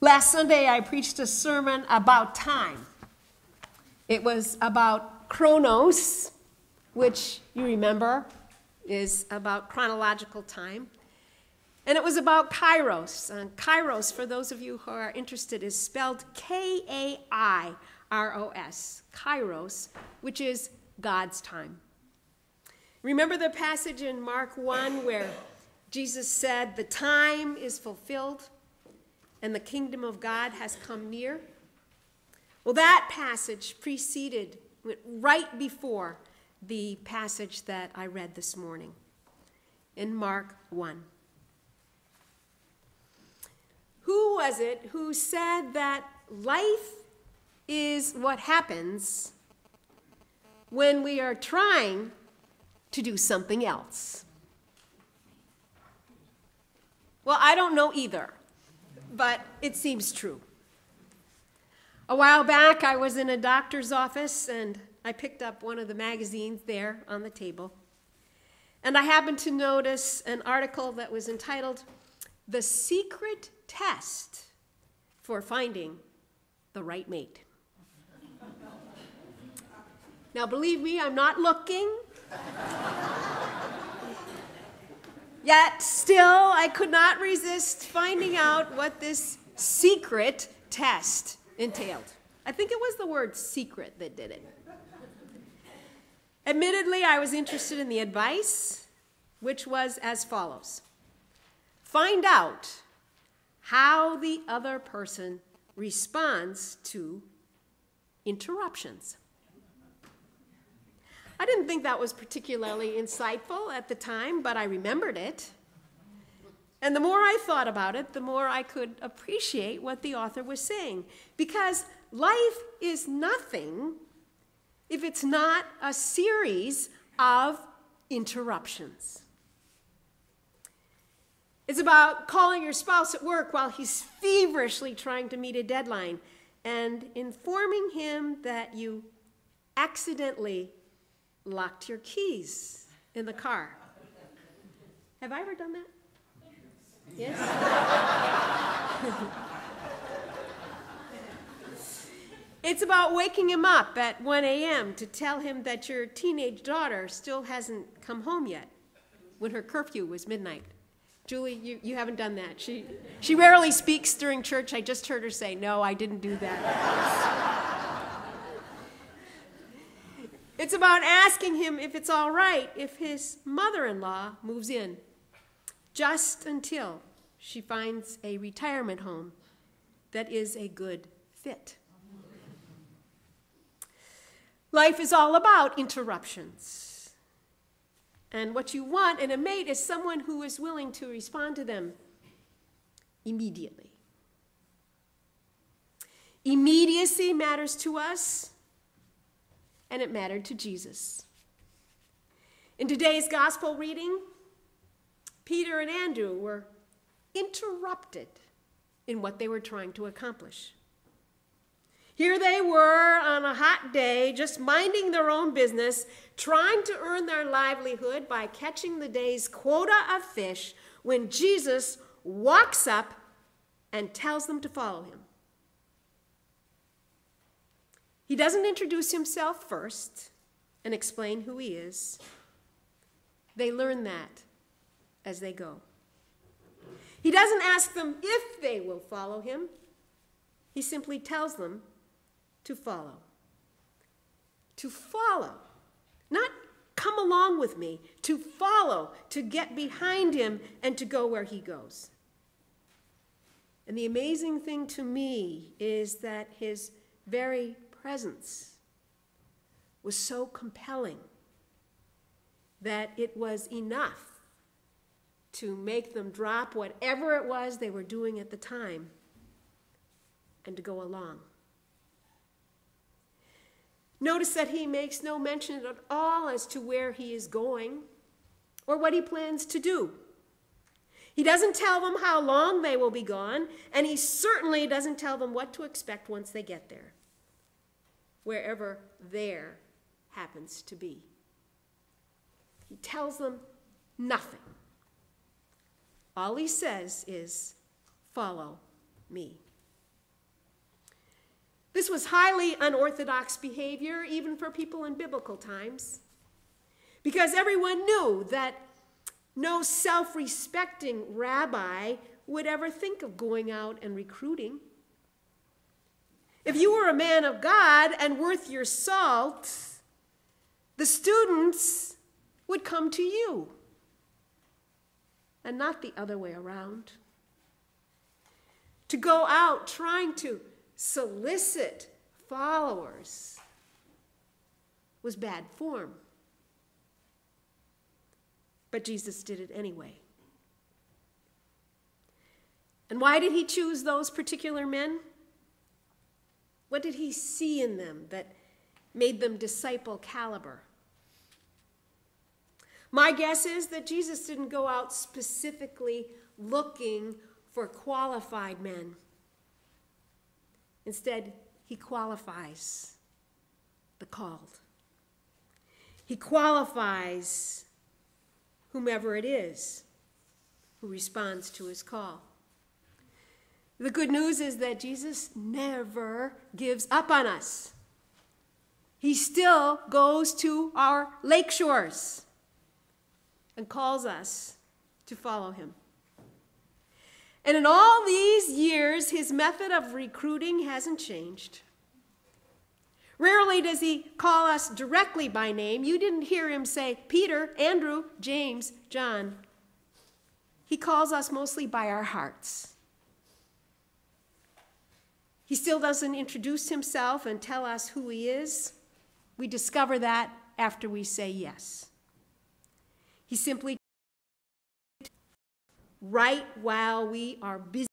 Last Sunday, I preached a sermon about time. It was about chronos, which you remember is about chronological time. And it was about kairos. And kairos, for those of you who are interested, is spelled K-A-I-R-O-S, kairos, which is God's time. Remember the passage in Mark 1 where Jesus said, "The time is fulfilled and the kingdom of God has come near"? Well, that passage went right before the passage that I read this morning in Mark 1. Who was it who said that life is what happens when we are trying to do something else? Well, I don't know either, but it seems true. A while back, I was in a doctor's office, and I picked up one of the magazines there on the table. And I happened to notice an article that was entitled, "The Secret Test for Finding the Right Mate." Now, believe me, I'm not looking. Yet, still, I could not resist finding out what this secret test entailed. I think it was the word secret that did it. Admittedly, I was interested in the advice, which was as follows: find out how the other person responds to interruptions. I didn't think that was particularly insightful at the time, but I remembered it. And the more I thought about it, the more I could appreciate what the author was saying. Because life is nothing if it's not a series of interruptions. It's about calling your spouse at work while he's feverishly trying to meet a deadline and informing him that you accidentally locked your keys in the car. Have I ever done that? Yes? It's about waking him up at 1 a.m. to tell him that your teenage daughter still hasn't come home yet when her curfew was midnight. Julie, you haven't done that. She rarely speaks during church. I just heard her say, "No, I didn't do that." It's about asking him if it's all right if his mother-in-law moves in, just until she finds a retirement home that is a good fit. Life is all about interruptions. And what you want in a mate is someone who is willing to respond to them immediately. Immediacy matters to us, and it mattered to Jesus. In today's gospel reading, Peter and Andrew were interrupted in what they were trying to accomplish. Here they were on a hot day, just minding their own business, trying to earn their livelihood by catching the day's quota of fish, when Jesus walks up and tells them to follow him. He doesn't introduce himself first and explain who he is. They learn that as they go. He doesn't ask them if they will follow him. He simply tells them to follow. To follow. Not come along with me. To follow, to get behind him, and to go where he goes. And the amazing thing to me is that his very presence was so compelling that it was enough to make them drop whatever it was they were doing at the time and to go along. Notice that he makes no mention at all as to where he is going or what he plans to do. He doesn't tell them how long they will be gone, and he certainly doesn't tell them what to expect once they get there, wherever there happens to be. He tells them nothing. All he says is, "Follow me." This was highly unorthodox behavior, even for people in biblical times, because everyone knew that no self-respecting rabbi would ever think of going out and recruiting. If you were a man of God and worth your salt, the students would come to you, and not the other way around. To go out trying to solicit followers was bad form. But Jesus did it anyway. And why did he choose those particular men? What did he see in them that made them disciple caliber? My guess is that Jesus didn't go out specifically looking for qualified men. Instead, he qualifies the called. He qualifies whomever it is who responds to his call. The good news is that Jesus never gives up on us. He still goes to our lake shores and calls us to follow him. And in all these years, his method of recruiting hasn't changed. Rarely does he call us directly by name. You didn't hear him say, Peter, Andrew, James, John. He calls us mostly by our hearts. He still doesn't introduce himself and tell us who he is. We discover that after we say yes. He simply, right while we are busy